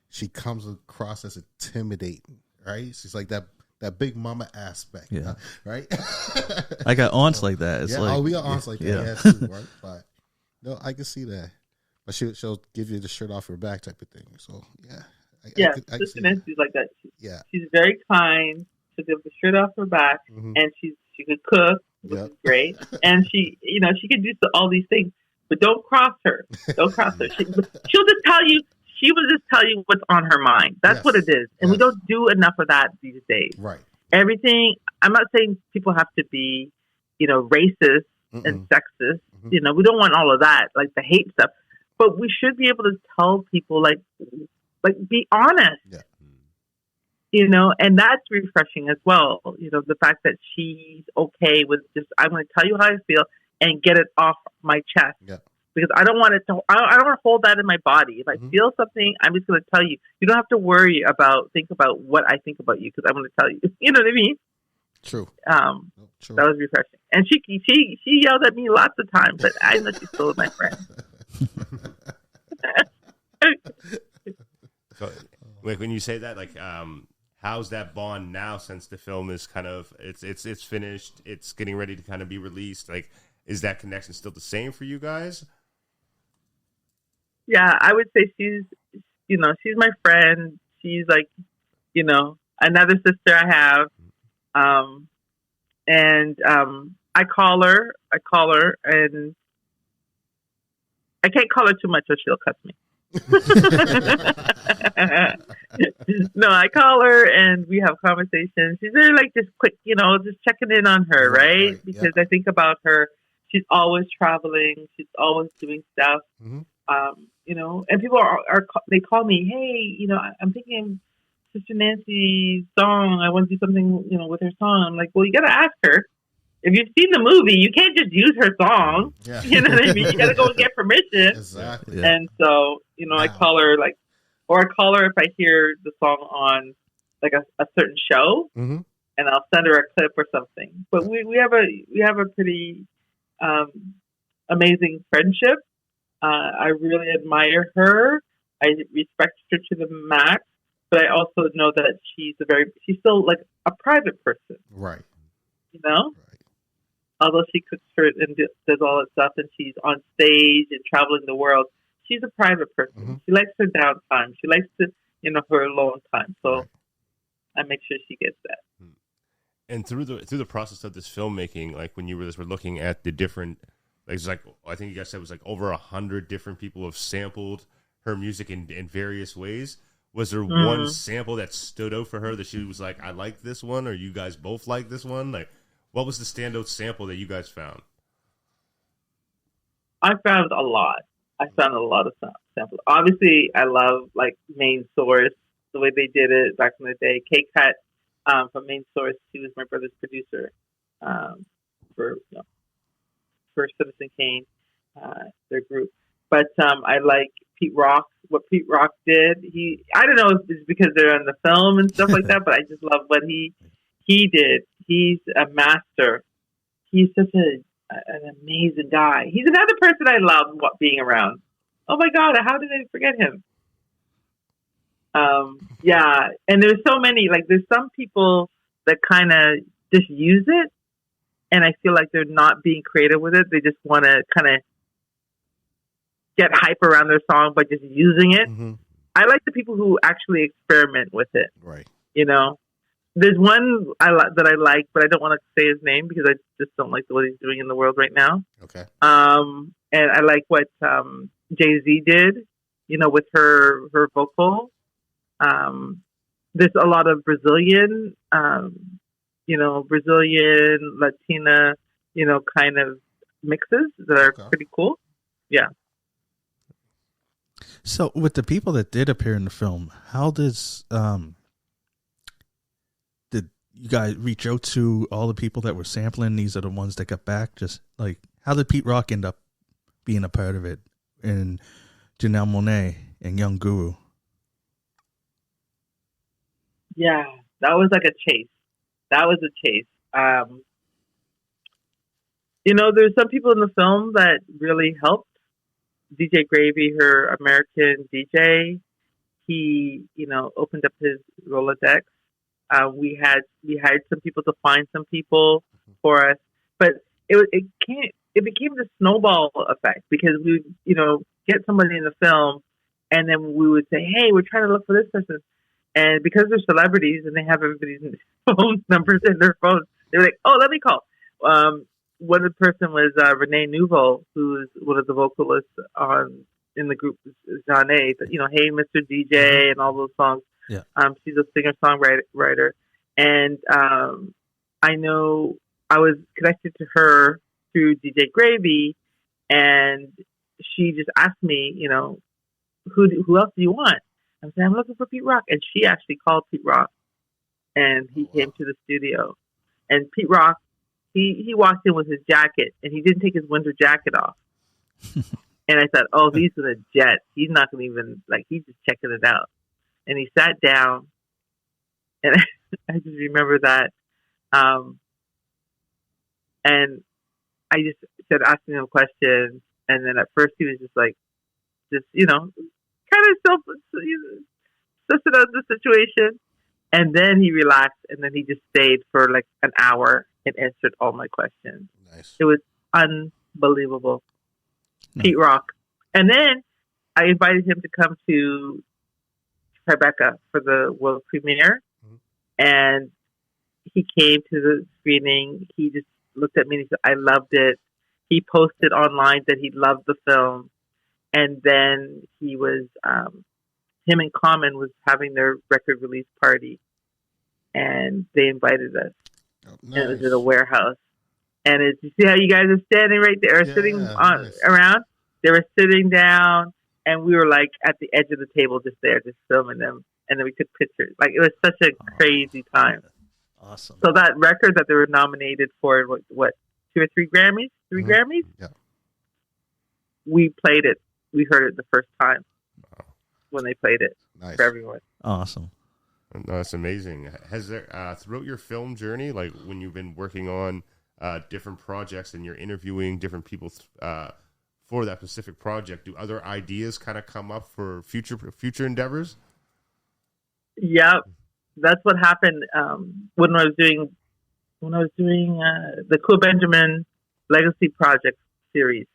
she comes across as intimidating. Right? She's like that big mama aspect. Yeah. Right. I got aunts like that. It's like, we got aunts like that. Yeah. Yeah, too, right? But no, I can see that. But she'll give you the shirt off her back type of thing. So yeah. Sister Nancy's like that. She's very kind. She'll give the shirt off her back, and she could cook, which is great. And she could do all these things, but don't cross her. Don't cross her. She'll just tell you. She will just tell you what's on her mind. That's what it is, and we don't do enough of that these days. Right. Everything. I'm not saying people have to be, racist and sexist. We don't want all of that, like the hate stuff. But we should be able to tell people, like be honest. Yeah. And that's refreshing as well. The fact that she's okay with just, I'm going to tell you how I feel and get it off my chest. Yeah. Because I don't want it to, I don't want to hold that in my body. If I feel something, I'm just going to tell you. You don't have to think about what I think about you, because I'm going to tell you. You know what I mean? True. True. That was refreshing. And she yelled at me lots of times, but I know she's still my friend. So, like when you say that, like, how's that bond now since the film is kind of it's finished, it's getting ready to kind of be released? Like, is that connection still the same for you guys? Yeah, I would say she's my friend. She's like, another sister I have. And I call her, and I can't call her too much or she'll cuss me. No, I call her and we have conversations. She's very like just quick, just checking in on her, right? Because I think about her. She's always traveling. She's always doing stuff. And people they call me, hey, I'm thinking Sister Nancy's song. I want to do something, with her song. I'm like, well, you got to ask her. If you've seen the movie, you can't just use her song. Yeah. You know what I mean? You got to go and get permission. Exactly. Yeah. And so, I call her or I call her if I hear the song on like a certain show, and I'll send her a clip or something. But we have a pretty amazing friendship. I really admire her. I respect her to the max, but I also know that she's still like a private person. Right. Right. Although she cooks for it and does all that stuff, and she's on stage and traveling the world, she's a private person. She likes her downtime. She likes to, her alone time. So I make sure she gets that. And through the process of this filmmaking, like when you were looking at the different, like I think you guys said it was like over 100 different people have sampled her music in various ways. Was there one sample that stood out for her that she was like, I like this one, or you guys both like this one? Like, what was the standout sample that you guys found? I found a lot. I found a lot of samples. Obviously, I love like Main Source, the way they did it back in the day. K-Cut from Main Source, he was my brother's producer for Citizen Kane, their group. But I like Pete Rock. What Pete Rock did, I don't know if it's because they're in the film and stuff like that, but I just love what he did. He's a master. He's such an amazing guy. He's another person I love being around. Oh my God, how did I forget him? Yeah, and there's so many. Like, there's some people that kind of just use it, and I feel like they're not being creative with it. They just want to kind of get hype around their song by just using it. Mm-hmm. I like the people who actually experiment with it. Right. You know, there's one that I like, but I don't want to say his name because I just don't like what he's doing in the world right now. Okay. And I like what Jay-Z did, you know, with her vocal. There's a lot of Brazilian, Brazilian, Latina, kind of mixes that are pretty cool. Yeah. So with the people that did appear in the film, how does did you guys reach out to all the people that were sampling? These are the ones that got back. Just like, how did Pete Rock end up being a part of it, and Janelle Monáe and Young Guru? Yeah, that was like a chase. There's some people in the film that really helped. DJ Gravy, her American DJ, he, opened up his Rolodex. We had some people to find some people for us, but it became the snowball effect because we, get somebody in the film, and then we would say, hey, we're trying to look for this person. And because they're celebrities and they have everybody's phone numbers in their phones, they were like, oh, let me call. One of the person was Renee Nouveau, who's one of the vocalists in the group Jean A. Hey, Mr. DJ, and all those songs. Yeah. She's a singer-songwriter. And I know I was connected to her through DJ Gravy, and she just asked me, who else do you want? I said, I'm looking for Pete Rock. And she actually called Pete Rock, and he came to the studio. And Pete Rock, he walked in with his jacket, and he didn't take his winter jacket off. And I thought, oh, he's going to jet. He's not going to even, he's just checking it out. And he sat down, and I just remember that. And I just started asking him questions. And then at first he was just kind of sussing out the situation. And then he relaxed, and then he just stayed for an hour and answered all my questions. Nice. It was unbelievable. Nice. Pete Rock. And then I invited him to come to Tribeca for the world premiere. Mm-hmm. And he came to the screening. He just looked at me and he said, I loved it. He posted online that he loved the film. And then he was, him and Common was having their record release party. And they invited us. Oh, nice. And it was in a warehouse. And you see how you guys are standing right there, sitting around? They were sitting down, and we were at the edge of the table just there, just filming them. And then we took pictures. It was such a crazy time. Awesome. So that record that they were nominated for, what 2 or 3 Grammys? 3 Grammys? Yeah. We played it. We heard it the first time when they played it for everyone. Awesome. No, that's amazing. Has there throughout your film journey, when you've been working on different projects and you're interviewing different people for that specific project, do other ideas kind of come up for future endeavors? Yeah, that's what happened when I was doing the Cool Benjamin Legacy Project series.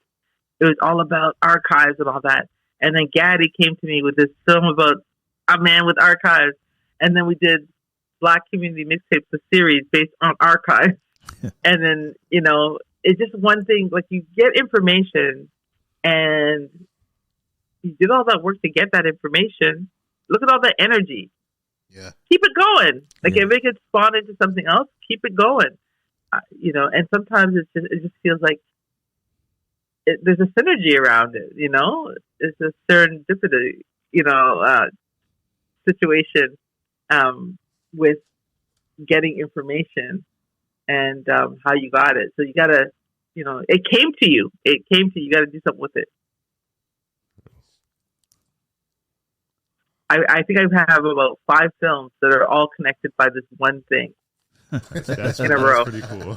It was all about archives and all that. And then Gaddy came to me with this film about a man with archives. And then we did Black Community Mixtapes, the series based on archives. And then, it's just one thing, you get information and you did all that work to get that information. Look at all that energy. Yeah. Keep it going. If it gets spawned into something else, keep it going. And sometimes it just feels like there's a synergy around it, It's a serendipity, situation with getting information and how you got it. So you got to, it came to you. You got to do something with it. I think I have about 5 films that are all connected by this one thing. That's in a row. Pretty cool.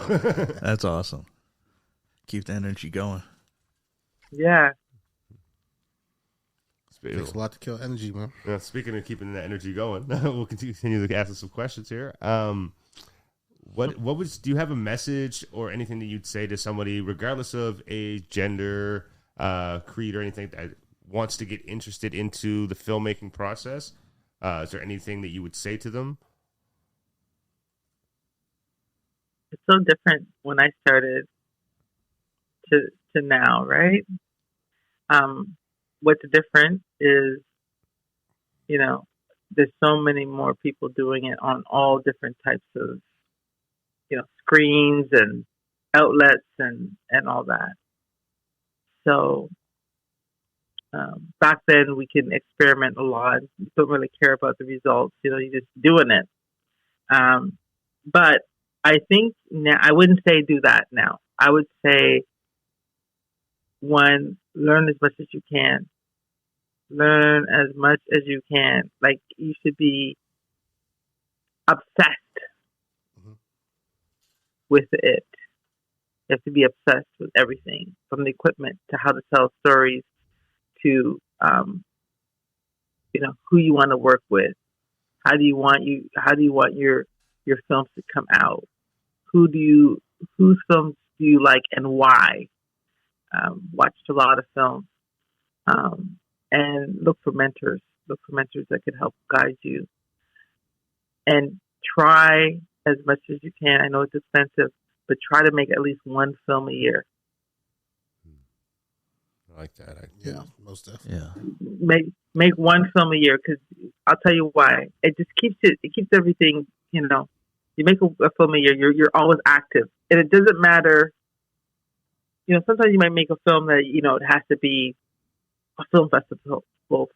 That's awesome. Keep the energy going. Yeah. Takes a lot to kill energy, man. Speaking of keeping that energy going, we'll continue to ask some questions here. Do you have a message or anything that you'd say to somebody, regardless of age, gender, creed, or anything that wants to get interested into the filmmaking process? Is there anything that you would say to them? It's so different when I started to now, right? What's different is, there's so many more people doing it on all different types of, screens and outlets and all that. So back then we can experiment a lot. You don't really care about the results. You're just doing it. But I think now, I wouldn't say do that now. I would say, one, learn as much as you can. Learn as much as you can. Like, you should be obsessed with it. You have to be obsessed with everything, from the equipment to how to tell stories to, who you want to work with. How do you want your films to come out? Whose films do you like and why? Watched a lot of films. And look for mentors. Look for mentors that can help guide you. And try as much as you can. I know it's expensive, but try to make at least one film a year. I like that. Yeah, most definitely. Yeah. Make one film a year, because I'll tell you why. It just keeps everything. You make a film a year. You're always active, and it doesn't matter. Sometimes you might make a film that it has to be a film festival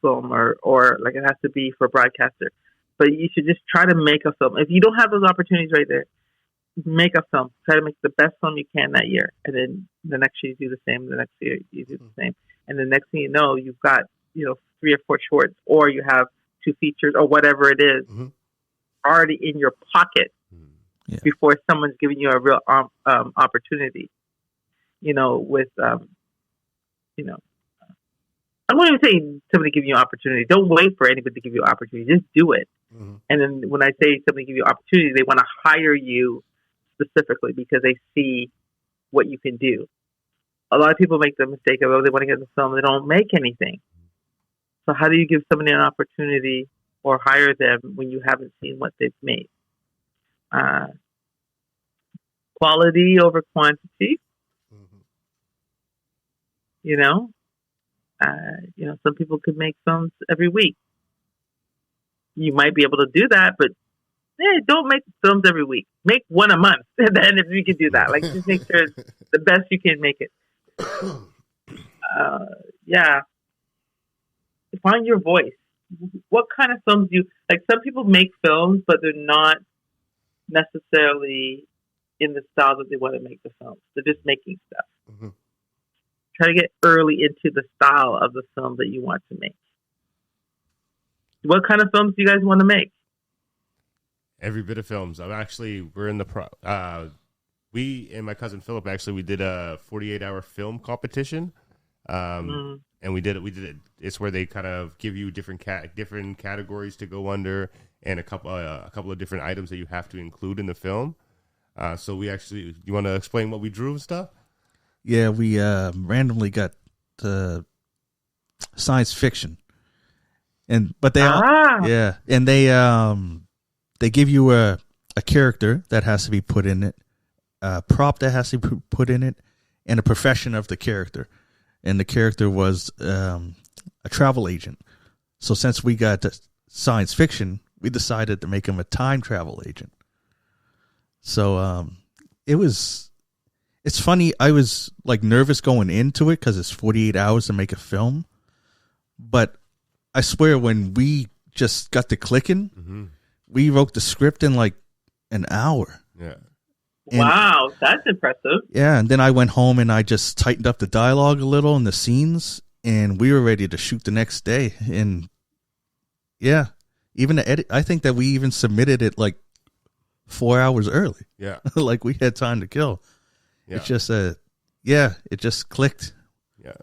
film, or like it has to be for a broadcaster. But you should just try to make a film. If you don't have those opportunities right there, make a film. Try to make the best film you can that year, and then the next year you do the same. The next year you do the same, and the next thing you know, you've got 3 or 4 shorts, or you have 2 features, or whatever it is, already in your pocket before someone's giving you a real opportunity. I wouldn't even say somebody give you an opportunity. Don't wait for anybody to give you an opportunity. Just do it. And then when I say somebody give you an opportunity, they want to hire you specifically because they see what you can do. A lot of people make the mistake of, they want to get in the film, they don't make anything. So how do you give somebody an opportunity or hire them when you haven't seen what they've made? Quality over quantity. Some people could make films every week. You might be able to do that, but don't make films every week. Make one a month. And then if you can do that, just make sure it's the best you can make it. Find your voice. What kind of films do you like? Some people make films, but they're not necessarily in the style that they want to make the films. They're just making stuff. Try to get early into the style of the film that you want to make. What kind of films do you guys want to make? Every bit of films. We're in the we and my cousin Philip we did a 48-hour film competition. And we did it. It's where they kind of give you different categories to go under, and a couple of different items that you have to include in the film. So we you want to explain what we drew and stuff? Yeah, we randomly got science fiction, but they give you a character that has to be put in it, a prop that has to be put in it, and a profession of the character. And the character was a travel agent. So since we got science fiction, we decided to make him a time travel agent. So it's funny. I was nervous going into it because it's 48 hours to make a film. But I swear when we just got to clicking, we wrote the script in an hour. Yeah. Wow, that's impressive. Yeah, and then I went home and I just tightened up the dialogue a little and the scenes, and we were ready to shoot the next day. And yeah, even the edit, I think that we even submitted it 4 hours early. Yeah. We had time to kill. Yeah. It's just it just clicked. Yeah.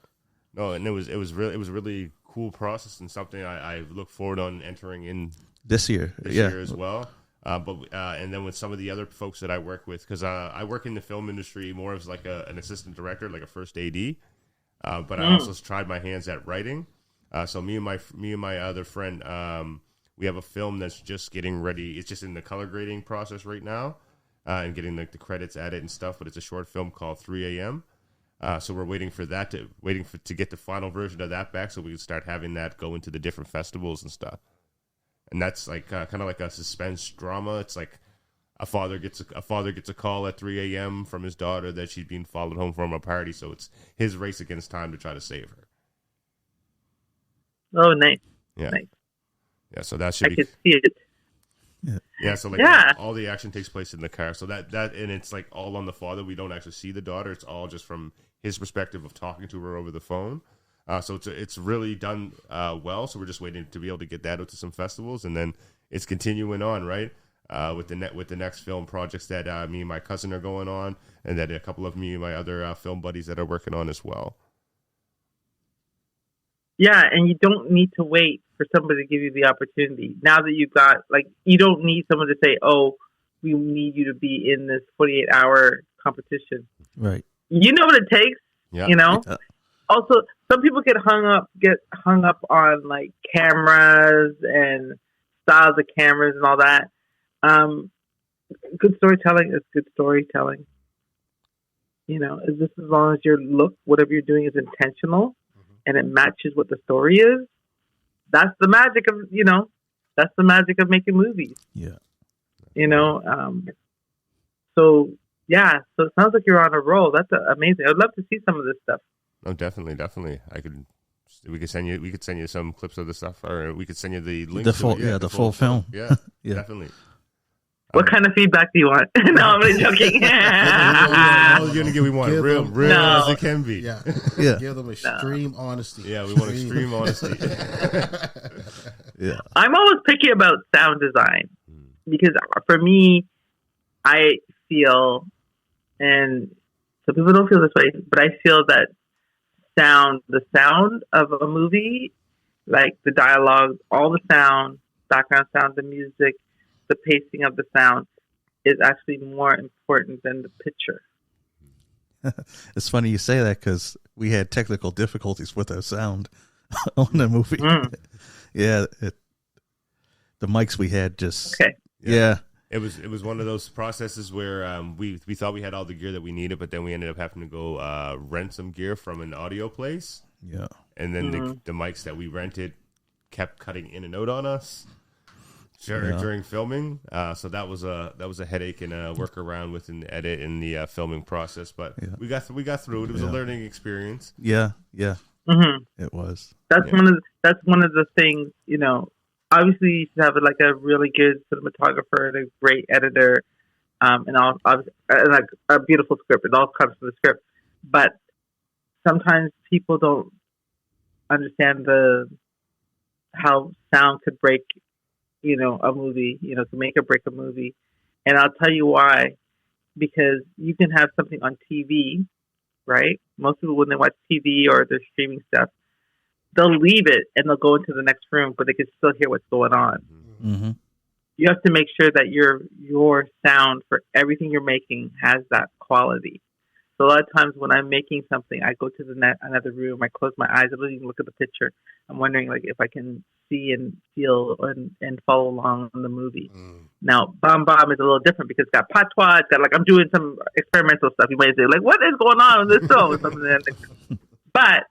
No, and it was really cool process and something I look forward on entering in this year as well. And then with some of the other folks that I work with, because I work in the film industry more as like an assistant director, like a first AD. But I also tried my hands at writing. So me and my other friend, we have a film that's just getting ready. It's just in the color grading process right now, and getting the credits added and stuff. But it's a short film called 3 a.m. So we're waiting for that to get the final version of that back, so we can start having that go into the different festivals and stuff. And that's like kind of like a suspense drama. It's like a father gets a call at 3 a.m. from his daughter that she's being followed home from a party. So it's his race against time to try to save her. Oh, nice. Yeah. Nice. Yeah. So that should I can see it. Yeah. So all the action takes place in the car. So that and it's like all on the father. We don't actually see the daughter. It's all just from his perspective of talking to her over the phone. So it's really done well. So we're just waiting to be able to get that out to some festivals, and then it's continuing on, right? With the next film projects that me and my cousin are going on, and then a couple of me and my other film buddies that are working on as well. Yeah, and you don't need to wait for somebody to give you the opportunity. Now that you've got, like, you don't need someone to say, "Oh, we need you to be in this 48-hour competition." Right. You know what it takes. Yeah. You know. Yeah. Also, some people get hung up on like cameras and styles of cameras and all that. Good storytelling is good storytelling. You know, is this as long as your look, whatever you're doing, is intentional and it matches what the story is. That's the magic of that's the magic of making movies. Yeah. You know, so it sounds like you're on a roll. That's amazing. I'd love to see some of this stuff. Oh, definitely. We could send you some clips of the stuff, or we could send you the link. The full film. Yeah, Yeah. Definitely. What kind of feedback do you want? No, I'm only joking. All you're gonna get, we want real as it can be. Yeah. Yeah. Give them extreme honesty. Yeah, we want extreme honesty. Yeah. I'm always picky about sound design because for me, I feel, and some people don't feel this way, but I feel that the sound of a movie, like the dialogue, all the sound, background sound, the music, the pacing of the sound, is actually more important than the picture. It's funny you say that because we had technical difficulties with our sound on the movie. Yeah, the mics we had just yeah. It was one of those processes where we thought we had all the gear that we needed, but then we ended up having to go rent some gear from an audio place. Yeah, and then the mics that we rented kept cutting in and out on us during filming. So that was a headache and a workaround within the edit and the filming process. But we got through it. It was a learning experience. Yeah. Mm-hmm. It was. That's one of the things, you know. Obviously, you should have like a really good cinematographer and a great editor, and like a beautiful script. It all comes from the script, but sometimes people don't understand how sound could break, a movie. To make or break a movie, and I'll tell you why. Because you can have something on TV, right? Most people, when they watch TV or they're streaming stuff, they'll leave it and they'll go into the next room, but they can still hear what's going on. Mm-hmm. You have to make sure that your sound for everything you're making has that quality. So a lot of times when I'm making something, I go to another room, I close my eyes, I don't even look at the picture. I'm wondering if I can see and feel and follow along on the movie. Now, Bomb is a little different because it's got patois, it's got I'm doing some experimental stuff. You might say, what is going on in this show? But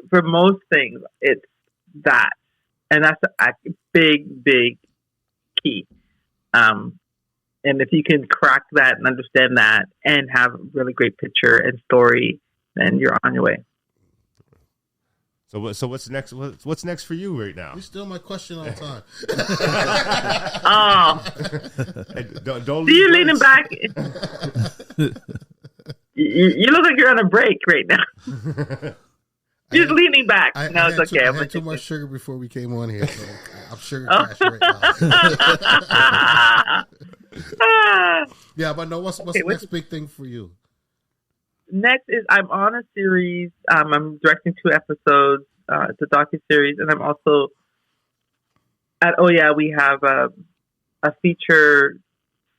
for most things, it's that. And that's a big, big key. And if you can crack that and understand that and have a really great picture and story, then you're on your way. So what's next? What's next for you right now? You steal my question all the time. Hey, don't see you leaning back. You look like you're on a break right now. Just leaning back. No, it's okay. I had too much sugar before we came on here, so I'm sugar crashing right now. Yeah, but no, what's the next big thing for you? Next is I'm on a series. I'm directing 2 episodes It's a docuseries, and I'm also at we have a feature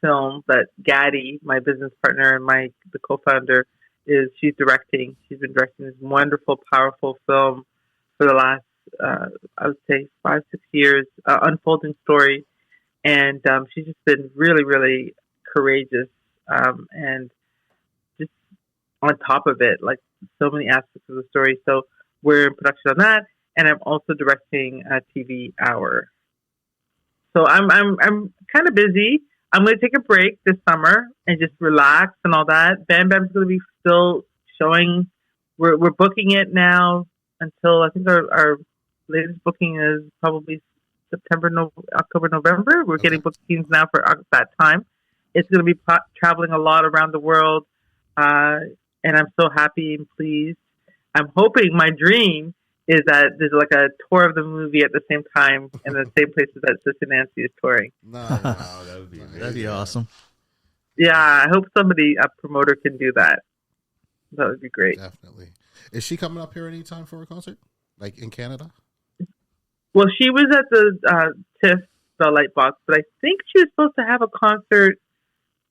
film that Gaddy, my business partner and the co-founder, she's directing. She's been directing this wonderful, powerful film for the last, I would say, 5-6 years, unfolding story. And she's just been really, really courageous and just on top of it, like so many aspects of the story. So we're in production on that, and I'm also directing a TV hour. So I'm kind of busy. I'm going to take a break this summer and just relax and all that. Bam Bam's going to be still showing. We're booking it now until I think our latest booking is probably October, November. We're getting bookings now for that time. It's going to be traveling a lot around the world, and I'm so happy and pleased. I'm hoping, my dream is that there's like a tour of the movie at the same time in the same places that Sister Nancy is touring. Nice. Wow, that'd be awesome. Yeah, I hope a promoter can do that. That would be great. Definitely. Is she coming up here anytime for a concert? Like in Canada? Well, she was at the TIFF, the Lightbox, but I think she was supposed to have a concert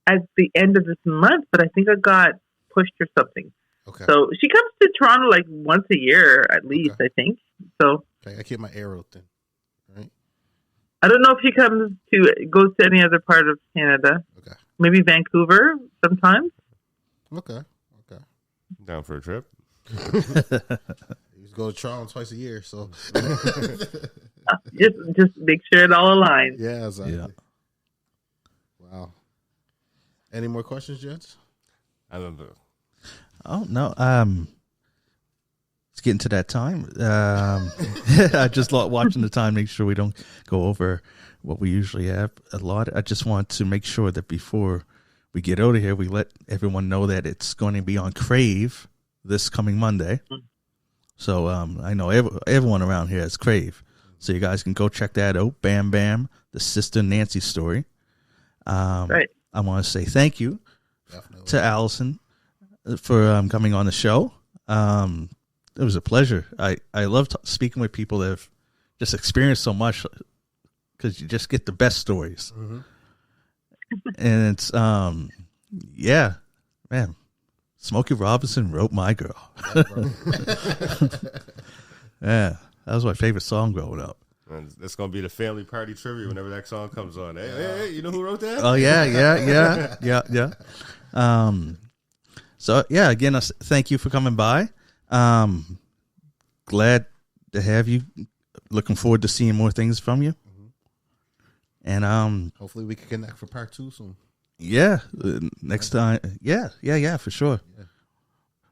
at the end of this month, but I think it got pushed or something. Okay. So she comes to Toronto like once a year at least, I think. So I keep my ear open, right? I don't know if she goes to any other part of Canada. Okay. Maybe Vancouver sometimes. Okay. Down for a trip. You go to Toronto twice a year, so just make sure it all aligns. Yeah, exactly. Yeah. Wow. Any more questions, gents? I love it. Oh no. It's getting to that time. I just like watching the time, make sure we don't go over what we usually have a lot. I just want to make sure that before we get out of here, we let everyone know that it's going to be on Crave this coming Monday. So I know everyone around here has Crave, so you guys can go check that out. Bam Bam, the Sister Nancy story. Right. I want to say thank you Definitely. to Alison for coming on the show. It was a pleasure. I love speaking with people that have just experienced so much, because you just get the best stories. Mm-hmm. And it's yeah, man. Smokey Robinson wrote My Girl. Yeah, that was my favorite song growing up. And that's gonna be the family party trivia whenever that song comes on. Hey, you know who wrote that? Oh yeah. So yeah, again, thank you for coming by. Glad to have you. Looking forward to seeing more things from you. And hopefully we can connect for part 2 soon. Yeah, next time. Yeah, for sure. Yeah.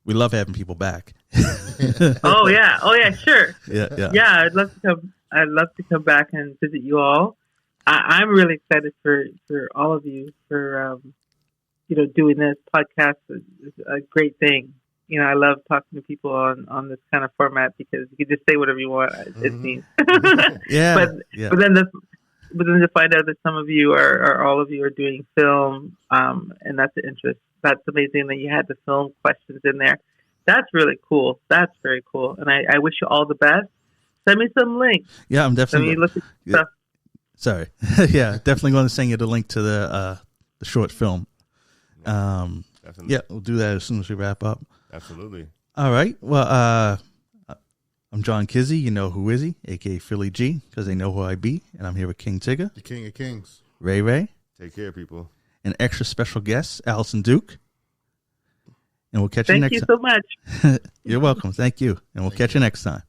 We love having people back. Oh yeah, sure. Yeah. Yeah, I'd love to come back and visit you all. I'm really excited for all of you for doing this podcast. Is a great thing. I love talking to people on this kind of format, because you can just say whatever you want. It seems. Yeah. But then to find out that some of you or all of you are doing film, and that's the interest. That's amazing that you had the film questions in there. That's really cool. That's very cool. And I wish you all the best. Send me some links. Yeah, I'm definitely. Look at stuff. Sorry. Yeah, definitely going to send you the link to the short film. Definitely. Yeah, we'll do that as soon as we wrap up. Absolutely. All right. Well, I'm John Kizzy. You know who is he? A.K.A. Philly G, because they know who I be. And I'm here with King Tigger. The King of Kings. Ray. Take care, people. An extra special guest, Alison Duke. And we'll catch you Thank next you time. so much. You're welcome. Thank you. And we'll catch you next time.